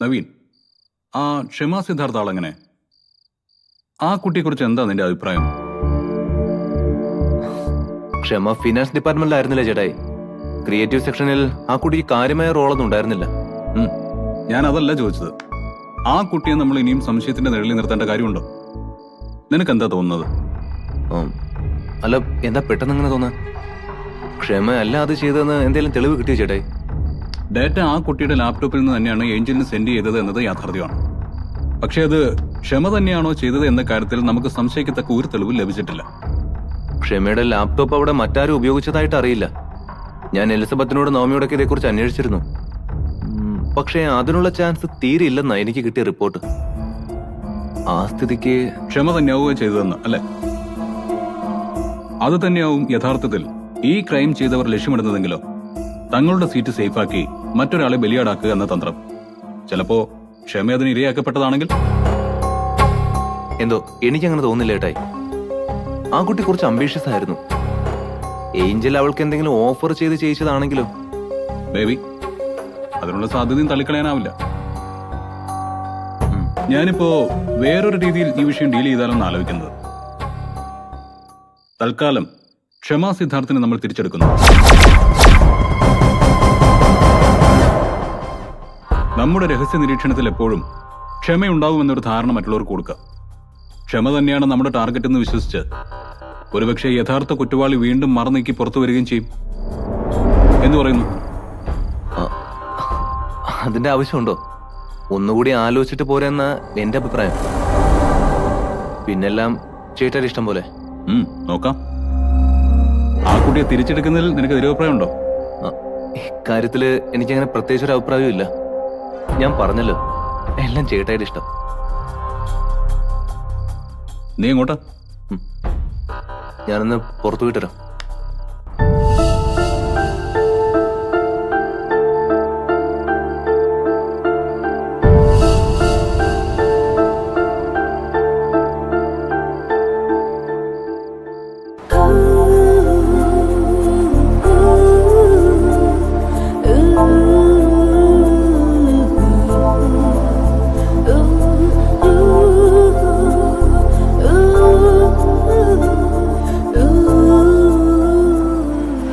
നവീൻ, ആ ക്ഷമ സിദ്ധാർത്ഥ ആളെങ്ങനെ? ആ കുട്ടിയെക്കുറിച്ച് എന്താ നിന്റെ അഭിപ്രായം? ക്ഷമ ഫിനാൻസ് ഡിപ്പാർട്ട്മെന്റിലായിരുന്നില്ല ചേട്ടായി. ക്രിയേറ്റീവ് സെക്ഷനിൽ ആ കുട്ടിക്ക് കാര്യമായ റോളൊന്നും ഉണ്ടായിരുന്നില്ല. ഞാൻ അതല്ല ചോദിച്ചത്. ആ കുട്ടിയെ നമ്മൾ ഇനിയും സംശയത്തിന്റെ നിഴലിൽ നിർത്തേണ്ട കാര്യമുണ്ടോ? നിനക്കെന്താ തോന്നുന്നത്? അല്ല, എന്താ പെട്ടെന്ന് അങ്ങനെ തോന്നാ? ക്ഷമ അല്ല അത് ചെയ്തതെന്ന് എന്തെങ്കിലും തെളിവ് കിട്ടിയോ ചേട്ടായി? ഡാറ്റ ആ കുട്ടിയുടെ ലാപ്ടോപ്പിൽ നിന്ന് തന്നെയാണ് ഏഞ്ചലിന് സെൻഡ് ചെയ്തത് എന്നത് യാഥാർത്ഥ്യമാണ്. പക്ഷേ അത് ക്ഷമ തന്നെയാണോ ചെയ്തത് എന്ന കാര്യത്തിൽ നമുക്ക് സംശയിക്കത്തക്ക ഒരു തെളിവ് ലഭിച്ചിട്ടില്ല. ക്ഷമയുടെ ലാപ്ടോപ്പ് അവിടെ മറ്റാരും ഉപയോഗിച്ചതായിട്ട് അറിയില്ല. ഞാൻ എലിസബത്തിനോട് നവമിയോടൊക്കെ ഇതേക്കുറിച്ച് അന്വേഷിച്ചിരുന്നു. പക്ഷേ അതിനുള്ള ചാൻസ് തീരെ ഇല്ലെന്നാ എനിക്ക് കിട്ടിയ റിപ്പോർട്ട്. ആ സ്ഥിതിക്ക് ക്ഷമ തന്നെയാവുക ചെയ്തതെന്ന് അല്ലേ? അത് തന്നെയാവും യഥാർത്ഥത്തിൽ ഈ ക്രൈം ചെയ്തവർ ലക്ഷ്യമിടുന്നതെങ്കിലോ? തങ്ങളുടെ സീറ്റ് സേഫാക്കി മറ്റൊരാളെ ബലിയാടാക്കുക എന്ന തന്ത്രം. ചിലപ്പോ ക്ഷമ അതിന് ഇരയാക്കപ്പെട്ടതാണെങ്കിൽ? എന്തോ എനിക്കങ്ങനെ തോന്നില്ല ഏട്ടായി. ആ കുട്ടി കുറച്ച് അംബീഷ്യസ് ആയിരുന്നു. ഏഞ്ചൽ അവൾക്ക് എന്തെങ്കിലും ഓഫർ ചെയ്ത് ചെയ്യിച്ചതാണെങ്കിലോ? ബേബി, അതിനുള്ള സാധ്യതയും തള്ളിക്കളയാനാവില്ല. ഞാനിപ്പോ വേറൊരു രീതിയിൽ ഈ വിഷയം ഡീൽ ചെയ്താലെന്ന് ആലോചിക്കുന്നത്. തൽക്കാലം ക്ഷമാ സിദ്ധാർത്ഥിനെ നമ്മൾ തിരിച്ചെടുക്കുന്നു. നമ്മുടെ രഹസ്യ നിരീക്ഷണത്തിൽ എപ്പോഴും ക്ഷമയുണ്ടാവുമെന്നൊരു ധാരണ മറ്റുള്ളവർക്ക് കൊടുക്കുക. ക്ഷമ തന്നെയാണ് നമ്മുടെ ടാർഗറ്റ് എന്ന് വിശ്വസിച്ച് ഒരുപക്ഷെ യഥാർത്ഥ കുറ്റവാളി വീണ്ടും മറന്നീക്കി പുറത്തു വരികയും ചെയ്യും എന്ന് പറയുന്നു. അതിന്റെ ആവശ്യമുണ്ടോ? ഒന്നുകൂടി ആലോചിച്ചിട്ട് പോരെന്ന എന്റെ അഭിപ്രായം. പിന്നെല്ലാം ചേട്ടാ ഇഷ്ടം പോലെ. നോക്കാം. ആ കുട്ടിയെ തിരിച്ചെടുക്കുന്നതിൽ നിനക്ക് നിരഭിപ്രായം ഉണ്ടോ? ഇക്കാര്യത്തില് എനിക്കങ്ങനെ പ്രത്യേകിച്ചൊരു അഭിപ്രായവും ഇല്ല. ഞാൻ പറഞ്ഞല്ലോ, എല്ലാം ചേട്ടായിട്ട് ഇഷ്ടം. നീ എങ്ങോട്ടാ? ഞാനൊന്ന് പുറത്തു പോയിട്ടരാം.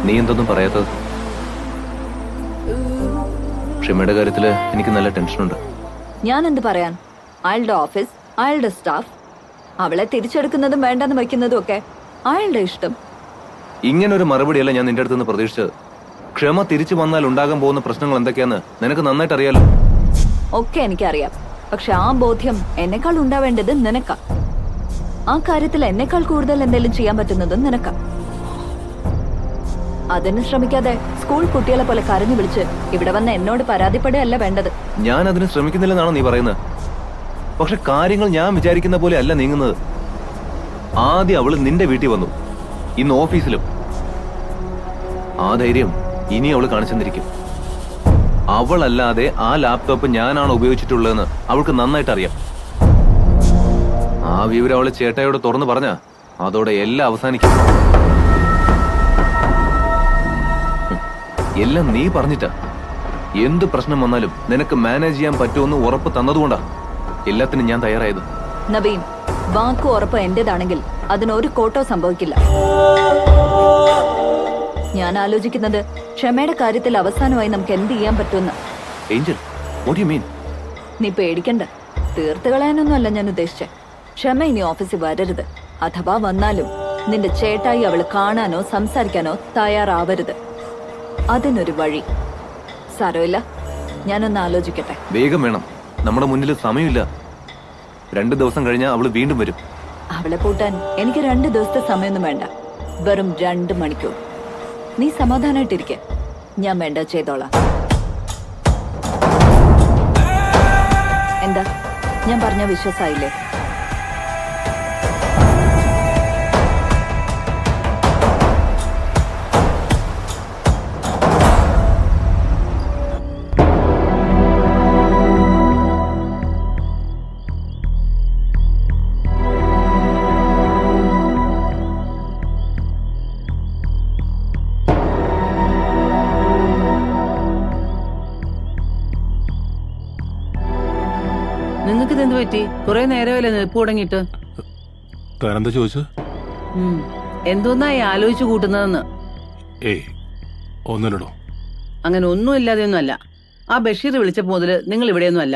നീ എന്തൊന്നും പറയാത്തത്? ക്ഷമയുടെ കാര്യത്തില് എനിക്ക് നല്ല ടെൻഷനുണ്ട്. ഞാൻ എന്ത് പറയാൻ? അയാളുടെ ഓഫീസ്, അയാളുടെ സ്റ്റാഫ്, അവളെ തിരിച്ചെടുക്കുന്നതും വേണ്ടെന്ന് വയ്ക്കുന്നതും ഒക്കെ അയാളുടെ ഇഷ്ടം. ഇങ്ങനൊരു മറുപടിയല്ല ഞാൻ നിന്റെ അടുത്ത് നിന്ന് പ്രതീക്ഷിച്ചത്. ക്ഷമ തിരിച്ചു വന്നാൽ ഉണ്ടാകാൻ പോകുന്ന പ്രശ്നങ്ങൾ എന്തൊക്കെയാന്ന് നിനക്ക് നന്നായിട്ട് അറിയാലോ. ഒക്കെ എനിക്കറിയാം. പക്ഷെ ആ ബോധ്യം എന്നെക്കാൾ ഉണ്ടാവേണ്ടത് നിനക്കാ. ആ കാര്യത്തിൽ എന്നെക്കാൾ കൂടുതൽ എന്തെങ്കിലും ചെയ്യാൻ പറ്റുന്നതും നിനക്കാ. അതിന് ശ്രമിക്കാതെ സ്കൂൾ കുട്ടികളെ പോലെ കരഞ്ഞു വിളിച്ച് ഇവിടെ വന്ന് എന്നോട് പരാതിപ്പെടുകയല്ല വേണ്ടത്. ഞാൻ അതിന് ശ്രമിക്കുന്നില്ലെന്നാണോ നീ പറയുന്നത്? പക്ഷെ കാര്യങ്ങൾ ഞാൻ വിചാരിക്കുന്ന പോലെ അല്ല നീങ്ങുന്നത്. ആദ്യം അവള് നിന്റെ വീട്ടിൽ വന്നു, ഇന്ന് ഓഫീസിലും. ആ ധൈര്യം ഇനി അവള് കാണിച്ചെന്നിരിക്കും. അവളല്ലാതെ ആ ലാപ്ടോപ്പ് ഞാനാണ് ഉപയോഗിച്ചിട്ടുള്ളതെന്ന് അവൾക്ക് നന്നായിട്ട് അറിയാം. ആ വിവരം അവള് ചേട്ടായോട് തുറന്നു പറഞ്ഞ അതോടെ എല്ലാം അവസാനിക്കും. എല്ലാം നീ പറഞ്ഞിട്ടാ. എന്ത് പ്രശ്നം വന്നാലും നിനക്ക് മാനേജ് ചെയ്യാൻ പറ്റുമെന്ന് ഉറപ്പ് തന്നതുകൊണ്ടാ എല്ലാത്തിനും ഞാൻ തയ്യാറായത്. നവീൻ, വാക്കും ഉറപ്പ് എന്റേതാണെങ്കിൽ അതിനൊരു കോട്ടോ സംഭവിക്കില്ല. ഞാൻ ആലോചിക്കുന്നത് ക്ഷമയുടെ കാര്യത്തിൽ അവസാനമായി നമുക്ക് എന്ത് ചെയ്യാൻ പറ്റുമെന്ന്. Angel, what do you mean? നീ പേടിക്കണ്ട. തീർത്ത് കളയാനൊന്നും അല്ല ഞാൻ ഉദ്ദേശിച്ചേ. ക്ഷമ ഇനി ഓഫീസിൽ വരരുത്. അഥവാ വന്നാലും നിന്റെ ചേട്ടായി അവള് കാണാനോ സംസാരിക്കാനോ തയ്യാറാവരുത്. അതിനൊരു വഴി. സാരമില്ല, ഞാനൊന്ന് ആലോചിക്കട്ടെ. വേഗം വേണം, നമ്മുടെ മുന്നിൽ സമയമില്ല. 2 ദിവസം കഴിഞ്ഞാൽ അവള് വീണ്ടും വരും. അവളെ പൂട്ടാൻ എനിക്ക് 2 ദിവസത്തെ സമയമൊന്നും വേണ്ട. വെറും 2 മണിക്കൂർ. നീ സമാധാനായിട്ടിരിക്കെ. ഞാൻ വേണ്ട ചെയ്തോളാം. എന്താ, ഞാൻ പറഞ്ഞ വിശ്വാസായില്ലേ? നിങ്ങൾക്ക് ഇതെന്ത് പറ്റി? കുറെ നേരമല്ലേ നിൽപ്പ് തുടങ്ങിയിട്ട്. താനെന്താ ചോദിച്ചത്? എന്തോന്നായി ആലോചിച്ചു കൂട്ടുന്നതെന്ന്. ഏയ് ഒന്നുമില്ലടോ. അങ്ങനെ ഒന്നും ഇല്ലാതെയൊന്നും അല്ല. ആ ബഷീർ വിളിച്ചപ്പോ മുതല് നിങ്ങൾ ഇവിടെയൊന്നും അല്ല.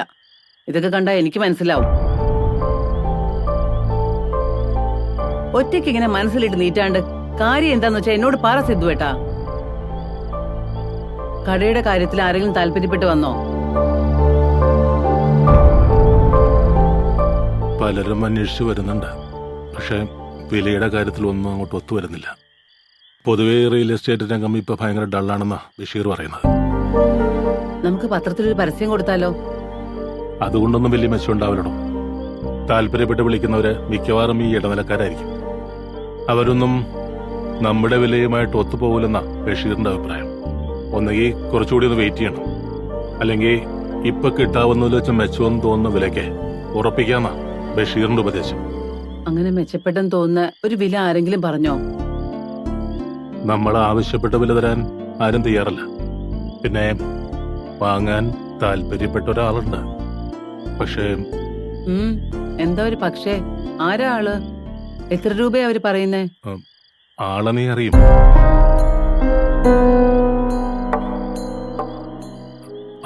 ഇതൊക്കെ കണ്ടാ എനിക്ക് മനസ്സിലാവും. ഒറ്റയ്ക്ക് ഇങ്ങനെ മനസ്സിലിട്ട് നീറ്റാണ്ട് കാര്യം എന്താന്ന് വെച്ചാ എന്നോട് പറ സിദ്ധുവേട്ടാ. കടയുടെ കാര്യത്തിൽ ആരെങ്കിലും താല്പര്യപ്പെട്ട് വന്നോ? പലരും അന്വേഷിച്ചു വരുന്നുണ്ട്. പക്ഷെ വിലയുടെ കാര്യത്തിൽ ഒന്നും അങ്ങോട്ട് ഒത്തുവരുന്നില്ല. പൊതുവേ റിയൽ എസ്റ്റേറ്റ് രംഗം ഇപ്പൊ ഭയങ്കര ഡള്ളാണെന്നാ ബഷീർ പറയുന്നത്. നമുക്ക് പത്രത്തിലൊരു പരസ്യം കൊടുത്താലോ? അതുകൊണ്ടൊന്നും വലിയ മെച്ചമുണ്ടാവില്ലടോ. താല്പര്യപ്പെട്ട് വിളിക്കുന്നവര് മിക്കവാറും ഈ ഇടനിലക്കാരായിരിക്കും. അവരൊന്നും നമ്മുടെ വിലയുമായിട്ട് ഒത്തുപോകില്ലെന്നാ ബഷീറിന്റെ അഭിപ്രായം. ഒന്നുകിൽ കുറച്ചുകൂടി ഒന്ന് വെയിറ്റ് ചെയ്യണം, അല്ലെങ്കിൽ ഇപ്പൊ കിട്ടാവുന്നതിൽ വെച്ച് മെച്ചമെന്ന് തോന്നുന്ന വിലയ്ക്ക് ഉറപ്പിക്കാന്നാ ബഷീറിന്റെ ഉപദേശം. അങ്ങനെ മെച്ചപ്പെട്ടെന്ന് തോന്നുന്ന ഒരു വില ആരെങ്കിലും പറഞ്ഞോ? നമ്മൾ ആവശ്യപ്പെട്ട വില തരാൻ ആരും തയ്യാറല്ല. പിന്നെ വാങ്ങാൻ താല്പര്യപ്പെട്ട ഒരാളുണ്ട്. പക്ഷേ എന്താ ഒരു പക്ഷേ? ആരാ ആള്? എത്ര രൂപയാ അവര് പറയുന്നേ? ആളെ നീ അറിയും.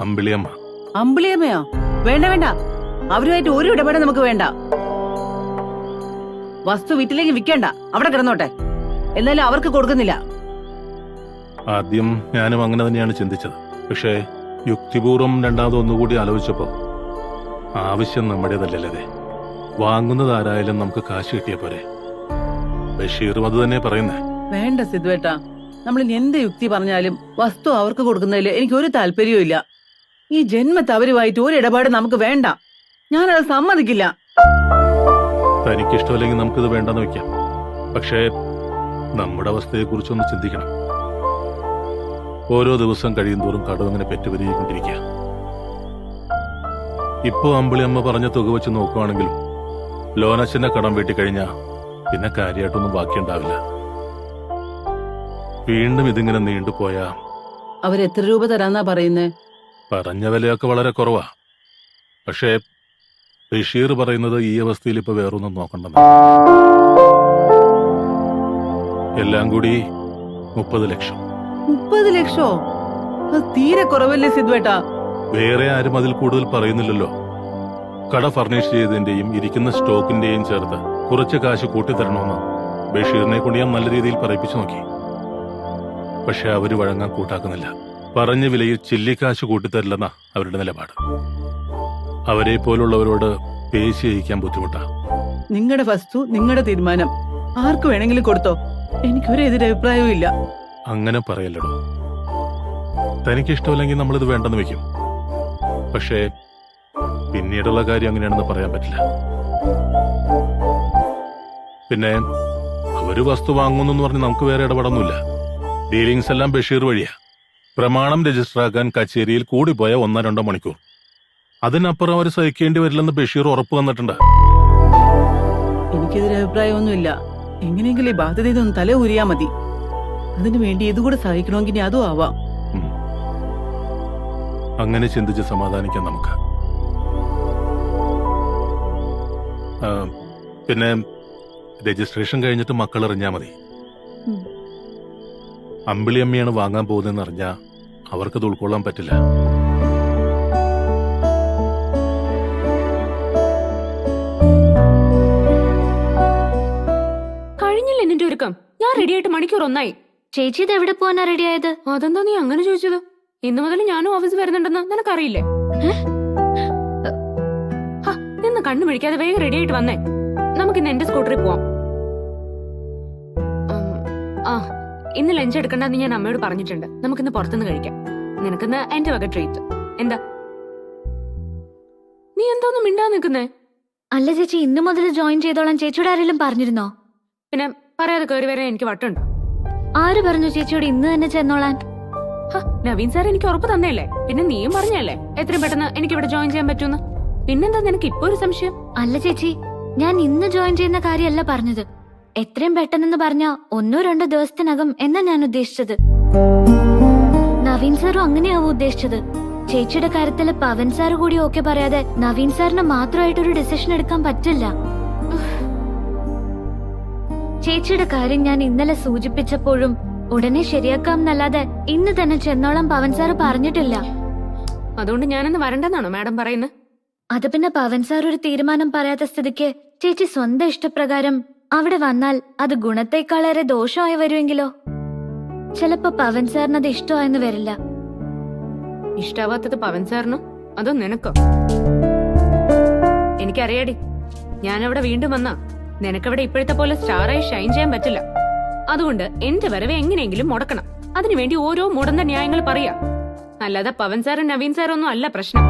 അമ്പിളിയമ്മ. അമ്പിളിയമ്മയോ? വേണ്ട വേണ്ട, അവരുമായിട്ട് ഒരു ഇടപാടും നമുക്ക് വേണ്ട. വസ്തു വീട്ടിലേക്ക് വിൽക്കണ്ട, അവിടെ കിടന്നോട്ടെ. എന്നാലും അവർക്ക് കൊടുക്കുന്നില്ല. ആദ്യം ഞാനും അങ്ങനെ തന്നെയാണ് ചിന്തിച്ചത്. പക്ഷേ യുക്തിപൂർവ്വം രണ്ടാമത് ഒന്നുകൂടി ആലോചിച്ചപ്പോ ആവശ്യം നമ്മുടേതല്ലേ. വാങ്ങുന്നത് ആരായാലും നമുക്ക് കാശ് കിട്ടിയ പോരെ. ബഷീറും അത് തന്നെ പറയുന്നേ. വേണ്ട സിദ്ധുവേട്ടാ, നമ്മൾ എന്ത് യുക്തി പറഞ്ഞാലും വസ്തു അവർക്ക് കൊടുക്കുന്നതിൽ എനിക്ക് ഒരു താല്പര്യവും ഇല്ല. ഈ ജന്മത്ത് അവരുമായിട്ട് ഒരു ഇടപാട് നമുക്ക് വേണ്ട. ഞാനത് സമ്മതിക്കില്ല. തനിക്കിഷ്ടമല്ലെങ്കിൽ നമുക്കിത് വേണ്ടെന്ന് വെക്കാം. പക്ഷേ നമ്മുടെ അവസ്ഥയെ കുറിച്ചൊന്ന് ചിന്തിക്കണം. ഓരോ ദിവസം കഴിയുന്തോറും കടം അങ്ങനെ പെറ്റുപെരുകിക്കൊണ്ടിരിക്കുക. ഇപ്പോ അമ്പിളിയമ്മ പറഞ്ഞ തുക വെച്ച് നോക്കുകയാണെങ്കിലും ലോനച്ഛന്റെ കടം വീട്ടിക്കഴിഞ്ഞാ പിന്നെ കാര്യമായിട്ടൊന്നും ബാക്കിയുണ്ടാവില്ല. വീണ്ടും ഇതിങ്ങനെ നീണ്ടുപോയാ അവരെത്ര രൂപ തരാന്നാ പറയുന്നേ? പറഞ്ഞ വിലയൊക്കെ വളരെ കുറവാ. പക്ഷേ ബഷീർ പറയുന്നത് ഈ അവസ്ഥയിൽ ഇപ്പൊ വേറൊന്നും നോക്കണ്ടെന്ന്. എല്ലാം കൂടി 30 ലക്ഷം. 30 ലക്ഷോ? അത് തീരെ കുറവല്ലേ സിദ്ധുവേട്ടാ? വേറെ ആരും അതിൽ കൂടുതൽ പറയുന്നില്ലല്ലോ. കട ഫർണിഷ് ചെയ്തതിന്റെയും ഇരിക്കുന്ന സ്റ്റോക്കിന്റെയും ചേർത്ത് കുറച്ച് കാശ് കൂട്ടിത്തരണമെന്ന് ബഷീറിനെ കൊണ്ട് ഞാൻ നല്ല രീതിയിൽ പറയിപ്പിച്ചു നോക്കി. പക്ഷെ അവര് വഴങ്ങാൻ കൂട്ടാക്കുന്നില്ല. പറഞ്ഞ വിലയിൽ ചില്ലിക്കാശ് കൂട്ടിത്തരില്ലെന്നാ അവരുടെ നിലപാട്. അവരെ പോലുള്ളവരോട് പേശി അയക്കാൻ ബുദ്ധിമുട്ടാ. നിങ്ങളുടെ വസ്തു നിങ്ങളുടെ തീരുമാനം, ആർക്ക് വേണമെങ്കിലും കൊടുത്തോ. എനിക്കൊരു എതിരഭിപ്രായവും ഇല്ല. അങ്ങനെ പറയല്ലടോ. തനിക്കിഷ്ടമില്ലെങ്കിൽ നമ്മളിത് വേണ്ടെന്ന് വെക്കും. പക്ഷേ പിന്നീടുള്ള കാര്യം അങ്ങനെയാണെന്ന് പറയാൻ പറ്റില്ല. പിന്നെ അവര് വസ്തു വാങ്ങുന്നു പറഞ്ഞ് നമുക്ക് വേറെ ഇടപെടൊന്നുമില്ല. ഡീലിങ്സ് എല്ലാം ബഷീർ വഴിയാ. പ്രമാണം രജിസ്റ്റർ ആക്കാൻ കച്ചേരിയിൽ കൂടിപ്പോയ 1-2 മണിക്കൂർ. അതിനപ്പുറം അവർ സഹിക്കേണ്ടി വരില്ലെന്ന് ബഷീർ ഉറപ്പ് വന്നിട്ടുണ്ട്. എനിക്കെതിരെ അഭിപ്രായമൊന്നുമില്ല. എങ്ങനെയെങ്കിലും ഈ ബാധ്യത ഇതൊന്ന് തല ഊരിയാ മതി. അതിനു വേണ്ടി ഇതുകൂടെ സഹിക്കണമെങ്കിൽ ഇനി അതും ആവാം. അങ്ങനെ ചിന്തിച്ച് സമാധാനിക്കാം നമുക്ക്. പിന്നെ രജിസ്ട്രേഷൻ കഴിഞ്ഞിട്ട് മക്കൾ അറിഞ്ഞാ മതി. അമ്പിളിയമ്മയാണ് വാങ്ങാൻ പോകുന്നതെന്ന് അറിഞ്ഞാ അവർക്കത് ഉൾക്കൊള്ളാൻ പറ്റില്ല. കഴിഞ്ഞില്ല നിന്റെ ഒരുക്കം? ഞാൻ റെഡിയായിട്ട് മണിക്കൂർ 1 ആയി. ചേച്ചി ഇത് എവിടെ പോവാനാ റെഡി ആയത്? അതെന്താ നീ അങ്ങനെ ചോദിച്ചത്? ഇന്നു മുതൽ ഞാനും ഓഫീസിൽ വരുന്നുണ്ടെന്ന് നിനക്കറിയില്ലേ? നിന്ന് കണ്ണു പിടിക്കാതെ വേഗം റെഡിയായിട്ട് വന്നേ. നമുക്കിന്ന് എന്റെ സ്കൂട്ടറിൽ പോവാം. ഇന്ന് ലഞ്ച് എടുക്കണ്ടെന്ന് ഞാൻ അമ്മയോട് പറഞ്ഞിട്ടുണ്ട്. നമുക്കിന്ന് പുറത്തുനിന്ന് കഴിക്കാം. നിനക്കിന്ന് എന്റെ വക ട്രീറ്റ്. എന്താ നീ എന്തോന്ന് മിണ്ടാ നിൽക്കുന്നേ? അല്ല ചേച്ചി, ഇന്നു മുതൽ ജോയിൻ ചെയ്തോളാൻ ചേച്ചിയോട് ആരെങ്കിലും പറഞ്ഞിരുന്നോ? പിന്നെ പറയാതെ കയറി വരാൻ എനിക്ക് വട്ടുണ്ടോ? ആര് പറഞ്ഞു ചേച്ചിയോട് ഇന്ന് തന്നെ ചെന്നോളാൻ? നവീൻ സാർ എനിക്ക് ഉറപ്പ് തന്നെയല്ലേ. പിന്നെ നീയും പറഞ്ഞല്ലേ എത്രയും പെട്ടെന്ന് എനിക്ക് ഇവിടെ ജോയിൻ ചെയ്യാൻ പറ്റൂന്ന്. പിന്നെന്താ നിനക്ക് ഇപ്പൊ ഒരു സംശയം? അല്ല ചേച്ചി, ഞാൻ ഇന്ന് ജോയിൻ ചെയ്യുന്ന കാര്യമല്ല പറഞ്ഞത്. എത്രയും പെട്ടെന്ന് പറഞ്ഞ 1-2 ദിവസത്തിനകം എന്നാ ഞാൻ ഉദ്ദേശിച്ചത്. നവീൻ സാറും അങ്ങനെയാവും ഉദ്ദേശിച്ചത്. ചേച്ചിയുടെ കാര്യത്തിൽ പവൻ സാർ കൂടി ഓക്കെ പറയാതെ നവീൻ സാറിന് മാത്രമായിട്ടൊരു ഡിസിഷൻ എടുക്കാൻ പറ്റില്ല. ചേച്ചിയുടെ കാര്യം ഞാൻ ഇന്നലെ സൂചിപ്പിച്ചപ്പോഴും ഉടനെ ശരിയാക്കാം എന്നല്ലാതെ ഇന്ന് തന്നെ ചെന്നോളം പവൻ സാറ് പറഞ്ഞിട്ടില്ല. അതുകൊണ്ട് ഞാനൊന്ന് വരണ്ടെന്നാണോ മാഡം പറയുന്നത്? അത് പിന്നെ പവൻ സാർ ഒരു തീരുമാനം പറയാത്ത സ്ഥിതിക്ക് ചേച്ചി സ്വന്തം ഇഷ്ടപ്രകാരം അവിടെ വന്നാൽ അത് ഗുണത്തേക്കാളേറെ ദോഷമായി വരുമെങ്കിലോ? ചിലപ്പോ പവൻ സാറിന് അത് ഇഷ്ടമായെന്ന് വരില്ല. ഇഷ്ടാവാത്തത് പവൻ സാറിനോ അതോ നിനക്കോ? എനിക്കറിയാടി, ഞാനവിടെ വീണ്ടും വന്നാ നിനക്കവിടെ ഇപ്പോഴത്തെ പോലെ സ്റ്റാറായി ഷൈൻ ചെയ്യാൻ പറ്റില്ല. അതുകൊണ്ട് എന്റെ വരവ് എങ്ങനെയെങ്കിലും മുടക്കണം. അതിനുവേണ്ടി ഓരോ മുടന്ന ന്യായങ്ങൾ പറയാ. അല്ലാതെ പവൻ സാറും നവീൻ സാറും ഒന്നും അല്ല പ്രശ്നം.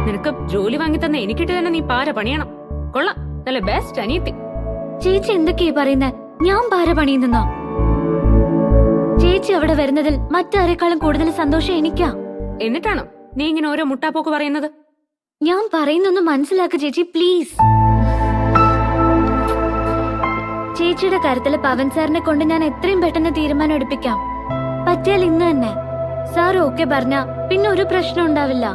നിനക്ക് ജോലി വാങ്ങിത്തന്ന എനിക്കിട്ട് തന്നെ നീ പാര പണിയണം. കൊള്ളാം, നല്ല ബെസ്റ്റ് അനിയത്തി. ചേച്ചി എന്തൊക്കെയാ പറയുന്നത്? ഞാൻ പാര പണിയുന്നോ? ചേച്ചി അവിടെ വരുന്നതിൽ മറ്റാരെക്കാളും കൂടുതൽ സന്തോഷം എനിക്കാ. എന്നിട്ടാണോ നീ ഇങ്ങനെ ഓരോ മുട്ടാപ്പോക്ക് പറയുന്നത്? ഞാൻ പറയുന്നൊന്ന് മനസ്സിലാക്ക ചേച്ചി, പ്ലീസ്. ചേച്ചിയുടെ കാര്യത്തില് പവൻ സാറിനെ കൊണ്ട് ഞാൻ എത്രയും പെട്ടെന്ന് തീരുമാനം എടുപ്പിക്കാം. പറ്റിയാൽ ഇന്ന് തന്നെ. സാർ ഓക്കെ പറഞ്ഞ പിന്നെ ഒരു പ്രശ്നം ഉണ്ടാവില്ല.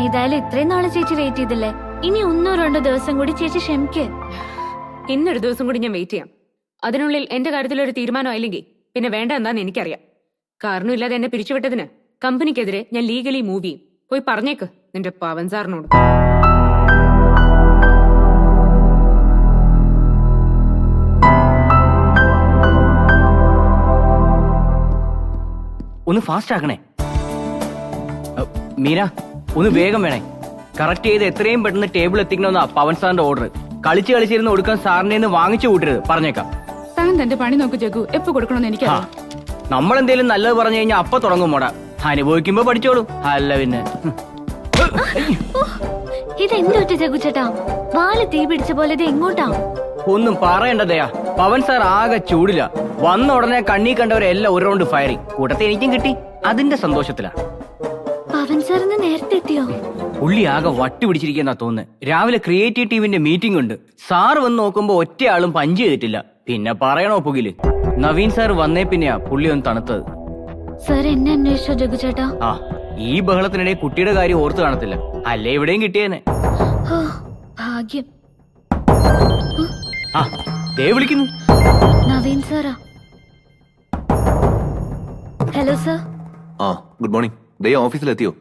ഏതായാലും ഇത്രയും നാളെ ചേച്ചി വെയിറ്റ് ചെയ്തില്ലേ, ഇനി 1-2 ദിവസം കൂടി ചേച്ചി ക്ഷമിക്ക്. ഇന്നൊരു ദിവസം കൂടി ഞാൻ വെയിറ്റ് ചെയ്യാം. അതിനുള്ളിൽ എന്റെ കാര്യത്തിൽ ഒരു തീരുമാനം ആയില്ലെങ്കിൽ പിന്നെ വേണ്ട എന്താന്ന് എനിക്കറിയാം. കാരണമില്ലാതെ എന്നെ പിരിച്ചുവിട്ടതിന് കമ്പനിക്കെതിരെ ഞാൻ ലീഗലി മൂവ് ചെയ്യും. പോയി പറഞ്ഞേക്ക് നിന്റെ പവൻ സാറിനോട്. ഒന്ന് ഫാസ്റ്റ് ആക്കണേ മീര, ഒന്ന് വേഗം വേണേ. കറക്റ്റ് ചെയ്ത് എത്രയും പെട്ടെന്ന് ടേബിൾ എത്തിക്കണമെന്നാ പവൻ സാറിന്റെ ഓർഡർ. കളിച്ചിരുന്ന് കൊടുക്കാൻ സാറിനെ വാങ്ങിച്ചു കൂട്ടരുത്, പറഞ്ഞേക്കാം. താൻ തന്റെ പണി നോക്ക് ജഗു, എപ്പോ കൊടുക്കണമെന്ന് എനിക്കറിയാം. നമ്മളെന്തേലും നല്ലത് പറഞ്ഞു കഴിഞ്ഞാൽ അപ്പൊ തുടങ്ങും മോടാ. അനുഭവിക്കുമ്പോ പഠിച്ചോളൂ, അല്ല പിന്നെ. ഇതെന്തോറ്റ ജഗുച്ചേട്ടാ, വാല് തീ പിടിച്ച പോലെ ഇത് എങ്ങോട്ടാ? ഒന്നും പറയണ്ടതയാ, പവൻ സാർ ആകെ ചൂടില്ല. വന്ന ഉടനെ കണ്ണീ കണ്ടവരെല്ലാം ഒരു റൗണ്ട് ഫയറിങ്. കൂട്ടത്തെ എനിക്കും കിട്ടി, അതിന്റെ സന്തോഷത്തിലാ. പവൻ സാറിന് നേരത്തെ എത്തിയോ? പുള്ളി ആകെ വട്ടി പിടിച്ചിരിക്കുന്ന തോന്നുന്നു. രാവിലെ ക്രിയേറ്റീവ് ടീമിന്റെ മീറ്റിംഗ് ഉണ്ട്. സാറ് വന്ന് നോക്കുമ്പോ ഒറ്റയാളും പഞ്ച് ചെയ്തിട്ടില്ല. പിന്നെ പറയണോ പുകില്. നവീൻ സാർ വന്നേ പിന്നെയാ പുള്ളി ഒന്ന് തണുത്തത്. സാർ എന്നെ അന്വേഷിച്ചോ ജഗുചേട്ടാ? ആ, ഈ ബഹളത്തിനിടെ കുട്ടിയുടെ കാര്യം ഓർത്ത് കാണത്തില്ല, അല്ലേ എവിടെയും കിട്ടിയേനെ. ഭാഗ്യം. ആ, ദേ വിളിക്കുന്നു. നവീൻ സാറാ. Hello sir. ആ, ഗുഡ് മോർണിംഗ്. ദേ ഓഫീസിലെത്തിയോ?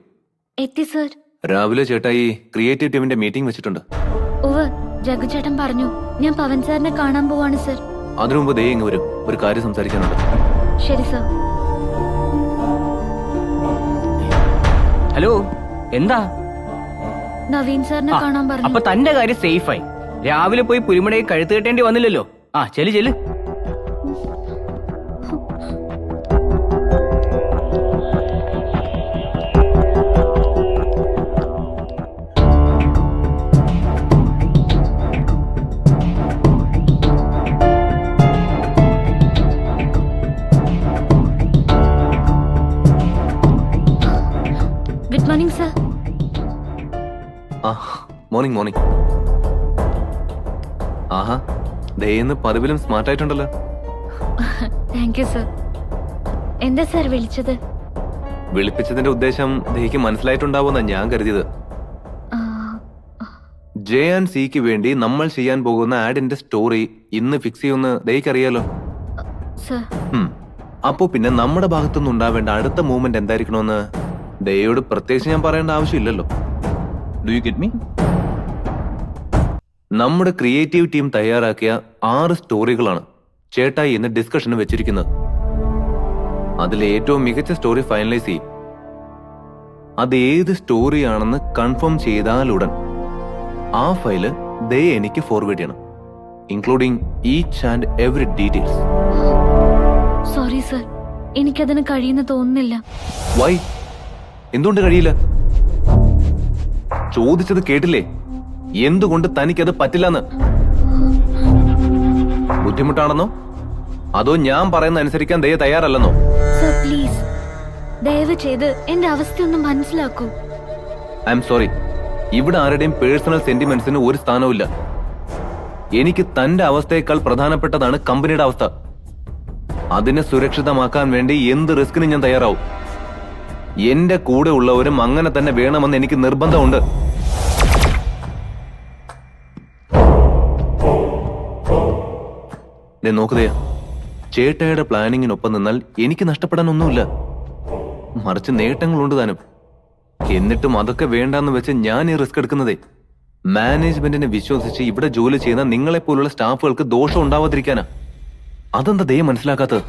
എത്തി സർ. രാവിലെ ചേട്ടായി ക്രിയേറ്റീവ് ടീമിന്റെ മീറ്റിംഗ് വെച്ചിട്ടുണ്ട്. ഉവ്വ്, ജഗുചേട്ടൻ പറഞ്ഞു ഞാൻ പവൻ സാറിനെ കാണാൻ പോവാണ് സർ. അതിനു മുമ്പ് ദേ ഇങ്ങ് വരും, ഒരു കാര്യം സംസാരിക്കാനുണ്ട്. ശരി സർ. ഹലോ, എന്താ? നവീൻ സാറിനെ കാണാൻ അപ്പൊ പറഞ്ഞു. തന്റെ കാര്യം സേഫായി. രാവിലെ പോയി പുലിമടയെ കഴുത്ത് കെട്ടേണ്ടി വന്നില്ലല്ലോ. ആ, ചെല്ല്. Good morning sir. ആ, മോർണിംഗ്. ആഹാ, ദേ ഇന്ന് പതിവിലും സ്മാർട്ട് ആയിട്ടുണ്ടല്ലോ. Thank you sir. എന്താ സർ വിളിച്ചത്? വിളിപ്പിച്ചതിന്റെ ഉദ്ദേശം ദേയ്ക്ക് മനസ്സിലായിട്ടുണ്ടാവുമെന്നാ ഞാൻ കരുതിയത്. ആ, JC വേണ്ടി നമ്മൾ ചെയ്യാൻ പോകുന്ന ആഡിന്റെ സ്റ്റോറി ഇന്ന് ഫിക്സ് ചെയ്യുമെന്ന് ദേയ്ക്ക് അറിയാലോ. സർ. അപ്പോ പിന്നെ നമ്മുടെ ഭാഗത്തുനിന്ന് ഉണ്ടാവേണ്ട അടുത്ത മൂവ്മെന്റ് എന്തായിരിക്കണമെന്ന് ദയോട് പ്രത്യേകിച്ച് ഞാൻ പറയേണ്ട ആവശ്യമില്ലല്ലോ. Do you get me? നമ്മുടെ ക്രിയേറ്റീവ് ടീം തയ്യാറാക്കിയ 6 സ്റ്റോറികളാണ് ചേട്ടായി ഇന്ന് ഡിസ്കഷന് വെച്ചിരിക്കുന്നത്. അതിൽ ഏറ്റവും മികച്ച സ്റ്റോറി ഫൈനലൈസ് ചെയ്യും. അത് ഏത് സ്റ്റോറിയാണെന്ന് കൺഫേം ചെയ്താലുടൻ ആ ഫയല് ദേ എനിക്ക് ഫോർവേഡ് ചെയ്യണം, including each and every details. Sorry sir, എനിക്കതിന് കഴിയുന്ന തോന്നുന്നില്ല. വൈ? എന്തുകൊണ്ട് കഴിയില്ല? ചോദിച്ചത് കേട്ടില്ലേ? എന്തുകൊണ്ട് തനിക്കത് പറ്റില്ലെന്ന്? ബുദ്ധിമുട്ടാണെന്നോ അതോ ഞാൻ പറയുന്ന അനുസരിക്കാൻ ദയ തയ്യാറല്ലെന്നോ? സർ പ്ലീസ്, ദയവ് ചെയ്ത് എന്റെ അവസ്ഥ ഒന്ന് മനസ്സിലാക്കൂ. ഐ എം സോറി, ഇവിടെ ആരുടെയും പേഴ്സണൽ സെന്റിമെന്റ്സിന് ഒരു സ്ഥാനവുമില്ല. എനിക്ക് തന്റെ അവസ്ഥയേക്കാൾ പ്രധാനപ്പെട്ടതാണ് കമ്പനിയുടെ അവസ്ഥ. അതിനെ സുരക്ഷിതമാക്കാൻ വേണ്ടി എന്ത് റിസ്കിനും ഞാൻ തയ്യാറാവും. എന്റെ കൂടെ ഉള്ളവരും അങ്ങനെ തന്നെ വേണമെന്ന് എനിക്ക് നിർബന്ധമുണ്ട്. നോക്കുകയാ, ചേട്ടായുടെ പ്ലാനിങ്ങിനൊപ്പം നിന്നാൽ എനിക്ക് നഷ്ടപ്പെടാനൊന്നുമില്ല, മറിച്ച് നേട്ടങ്ങളുണ്ട് താനും. എന്നിട്ടും അതൊക്കെ വേണ്ടാന്ന് വെച്ച് ഞാൻ ഈ റിസ്ക് എടുക്കുന്നതേ മാനേജ്മെന്റിനെ വിശ്വസിച്ച് ഇവിടെ ജോലി ചെയ്യുന്ന നിങ്ങളെപ്പോലുള്ള സ്റ്റാഫുകൾക്ക് ദോഷം ഉണ്ടാവാതിരിക്കാനാ. അതെന്താ ദേ മനസ്സിലാക്കാത്തത്?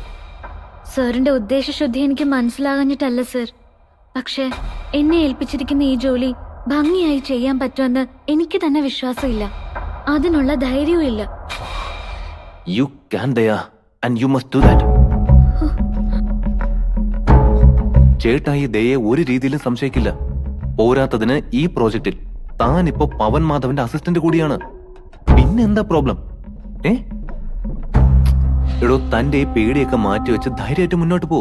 സാറിന്റെ ഉദ്ദേശശുദ്ധി എനിക്ക് മനസ്സിലാകാഞ്ഞിട്ടല്ല സർ. പക്ഷെ എന്നെ ഏൽപ്പിച്ചിരിക്കുന്ന ഈ ജോലി ഭംഗിയായി ചെയ്യാൻ പറ്റുമെന്ന് എനിക്ക് തന്നെ വിശ്വാസമില്ല, അതിനുള്ള ധൈര്യവും ഇല്ല. You can, Daya, and you must do that. ചേട്ടായി ദയെ ഒരു രീതിയിലും സംശയിക്കില്ല. പോരാത്തതിന് ഈ പ്രോജക്റ്റിൽ താൻ ഇപ്പോ പവൻ മാധവന്റെ അസിസ്റ്റന്റ് കൂടിയാണ്. പിന്നെന്താ പ്രോബ്ലം? എടോ, തന്റെ ഈ പേടിയൊക്കെ മാറ്റിവെച്ച് ധൈര്യമായിട്ട് മുന്നോട്ട് പോ.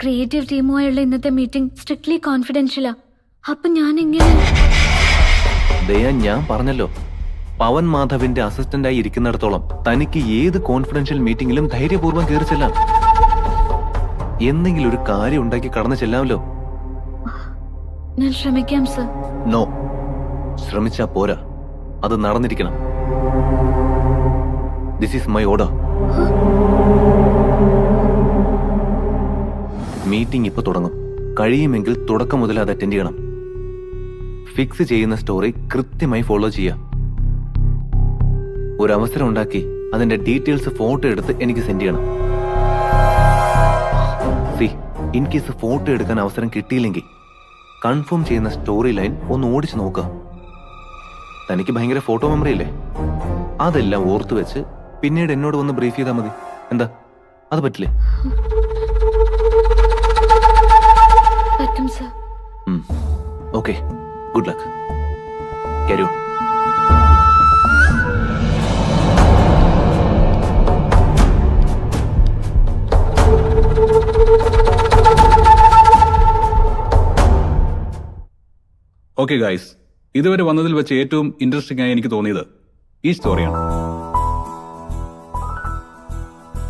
ക്രിയേറ്റീവ് ടീമുമായുള്ള ഇന്നത്തെ മീറ്റിംഗ് സ്ട്രിക്ട്ലി കോൺഫിഡൻഷ്യലാ. അപ്പൊ ഞാൻ എങ്ങനെ? ദയ, ഞാൻ പറഞ്ഞല്ലോ, പവൻ മാധവിന്റെ അസിസ്റ്റന്റായി ഇരിക്കുന്നിടത്തോളം തനിക്ക് ഏത് കോൺഫിഡൻഷ്യൽ മീറ്റിംഗിലും ധൈര്യപൂർവ്വം കയറി ചെല്ലാം. എന്തെങ്കിലും ഒരു കാര്യം ഉണ്ടാക്കി കടന്നു ചെല്ലാമല്ലോ. ഞാൻ ശ്രമിക്കാം സർ. നോ, ശ്രമിച്ചാ പോരാ, അത് നടന്നിരിക്കണം. This is my order. Meeting ഇപ്പൊ തുടങ്ങും. കഴിയുമെങ്കിൽ തുടക്കം മുതൽ അത് അറ്റൻഡ് ചെയ്യണം. ഫിക്സ് ചെയ്യുന്ന സ്റ്റോറി കൃത്യമായി ഫോളോ ചെയ്യാം. ഒരു അവസരം ഉണ്ടാക്കി അതിന്റെ ഡീറ്റെയിൽസ് ഫോട്ടോ എടുത്ത് എനിക്ക് സെൻഡ് ചെയ്യണം. ഇൻ കേസ് ഫോട്ടോ എടുക്കാൻ അവസരം കിട്ടിയില്ലെങ്കിൽ കൺഫേം ചെയ്യുന്ന സ്റ്റോറി ലൈൻ ഒന്ന് ഓടിച്ചു നോക്കുക. തനിക്ക് ഭയങ്കര ഫോട്ടോ മെമ്മറി ഇല്ലേ? അതെല്ലാം ഓർത്തു വെച്ച് പിന്നീട് എന്നോട് ഒന്ന് ബ്രീഫ് ചെയ്താൽ മതി. എന്താ, അത് പറ്റില്ലേ? പറ്റും sir. Okay, good luck. Carry on. Okay guys, ഇതുവരെ വന്നതിൽ വെച്ച് ഏറ്റവും ഇൻട്രസ്റ്റിംഗ് ആയി എനിക്ക് തോന്നിയത് ഈ സ്റ്റോറിയാണ്.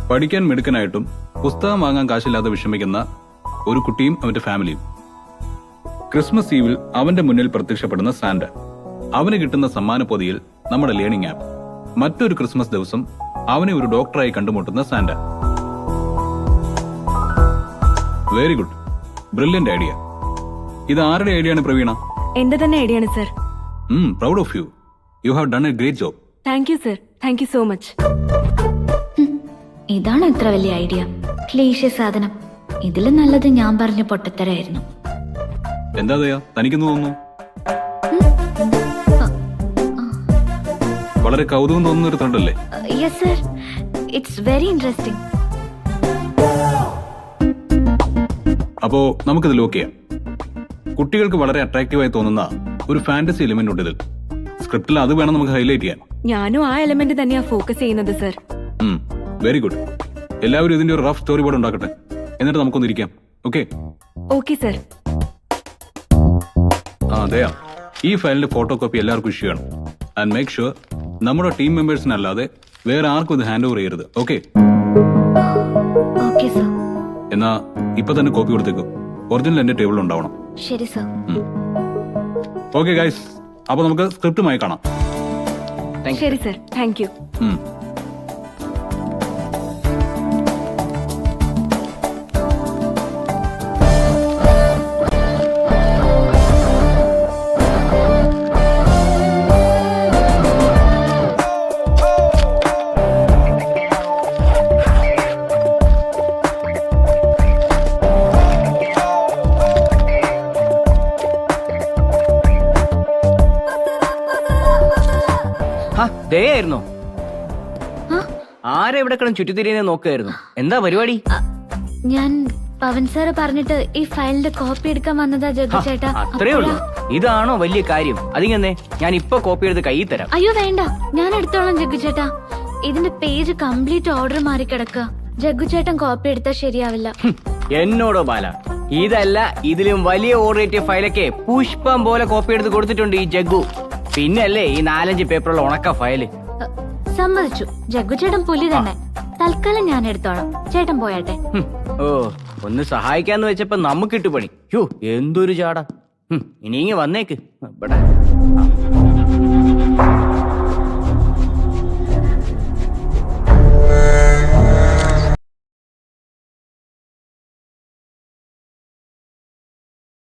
പഠിക്കാൻ മിടുക്കനായിട്ടും പുസ്തകം വാങ്ങാൻ കാശില്ലാതെ വിഷമിക്കുന്ന ഒരു കുട്ടിയും അവന്റെ ഫാമിലിയും. ക്രിസ്മസ് ഈവിൽ അവന്റെ മുന്നിൽ പ്രത്യക്ഷപ്പെടുന്ന സാന്റ, അവന് കിട്ടുന്ന സമ്മാന പൊതിയിൽ നമ്മുടെ ലേണിംഗ് ആപ്പ്. മറ്റൊരു ക്രിസ്മസ് ദിവസം അവനെ ഒരു ഡോക്ടറായി കണ്ടുമുട്ടുന്ന Santa. Very good, brilliant idea. ഇത് ആരുടെ ഐഡിയ ആണ് പ്രവീണ? എന്റെ തന്നെ ഐഡിയാണ് sir. Proud of you. You have done a great job. Thank you sir, thank you so much. ഇതാണ് ഇത്ര വലിയ ഐഡിയ. ക്ലീശ സാധനം. ഇതിലും നല്ലത് ഞാൻ പറഞ്ഞ പൊട്ടത്തരായിരുന്നു. എന്താ ദയാ, തനിക്കെന്ന് തോന്നുന്നു? വളരെ കൗതുകം തോന്നുന്ന ഒരു ത്രണ്ടല്ലേ? Yes sir, it's very interesting. അപ്പോ നമുക്കിത് ലോക്ക് ചെയ്യാം. കുട്ടികൾക്ക് വളരെ അട്രാക്റ്റീവായി തോന്നുന്ന ഒരു ഫാന്റസി എലിമെന്റ് ഉണ്ട് ഇതിൽ. സ്ക്രിപ്റ്റിൽ അത് വേണം നമുക്ക് ഹൈലൈറ്റ് ചെയ്യാൻ. ഞാനും ആ എലമെന്റ് തന്നെയാ ഫോക്കസ് ചെയ്യുന്നത് സർ. Very good. എല്ലാവരും ഇതിന്റെ ഒരു റഫ് സ്റ്റോറി ബോർഡ് ഉണ്ടാക്കട്ടെ, എന്നിട്ട് നമുക്കൊന്നിരിക്കാം. ഓക്കെ? Okay sir. ദയാ, ഈ ഫയലിന്റെ ഫോട്ടോ കോപ്പി എല്ലാവർക്കും ഇഷ്യൂ ചെയ്യണം. ആൻഡ് മേക്ക് ഷുവർ നമ്മുടെ ടീം മെമ്പേഴ്സിനല്ലാതെ വേറെ ആർക്കും ഇത് ഹാൻഡ് ഓവർ ചെയ്യരുത്. ഓക്കെ? Okay sir. എന്നാ ഇപ്പൊ തന്നെ കോപ്പി കൊടുത്തേക്കും. ഒറിജിനൽ എന്റെ ടേബിളിൽ ഉണ്ടാവണം. ശരി സർ. ഓക്കെ ഗൈസ്, അപ്പൊ നമുക്ക് സ്ക്രിപ്റ്റുമായി കാണാം. ശരി സർ, താങ്ക് യു. ദയായിരുന്നോ? ആരെ ഇവിടെ കിടന്ന് ചുറ്റിത്തിരിയുന്ന നോക്കുകയായിരുന്നു. എന്താ പരിപാടി? ഞാൻ പവൻ സാറ് പറഞ്ഞിട്ട് ഈ ഫയലിന്റെ കോപ്പി എടുക്കാൻ വന്നതാ ജഗ്ഗു ചേട്ടാ. അത്രേ ഉള്ളൂ? ഇതാണോ വലിയ കാര്യം? അതിങ്ങനെ ഞാൻ ഇപ്പൊ കോപ്പി എടുത്ത് കൈ തരാം. അയ്യോ വേണ്ട, ഞാൻ എടുത്തോളാം ജഗ്ഗു ചേട്ടാ. ഇതിന്റെ പേജ് കംപ്ലീറ്റ് ഓർഡർ മാറി കിടക്കുക. ജഗ്ഗു ചേട്ടൻ കോപ്പി എടുത്താൽ ശരിയാവില്ല. എന്നോടോ ബാല, ഇതല്ല ഇതിലും വലിയ ഓർഡർ ഫയലൊക്കെ പുഷ്പം പോലെ കോപ്പി എടുത്ത് കൊടുത്തിട്ടുണ്ട് ഈ ജഗ്ഗു. പിന്നല്ലേ ഈ 4-5 പേപ്പറുള്ള ഉണക്ക ഫയല്. സമ്മതിച്ചു, ജഗ്ഗു ചേട്ടൻ പുലി തന്നെ. തൽക്കാലം ഞാൻ എടുത്തോളാം. ചേട്ടൻ പോയാട്ടെ. ഓ, ഒന്ന് സഹായിക്കാന്ന് വെച്ചപ്പോ നമുക്കിട്ട് പണി. യോ, എന്തൊരു ചാടാ. ഇനി ഇങ്ങ് വന്നേക്ക് ഇവിടെ.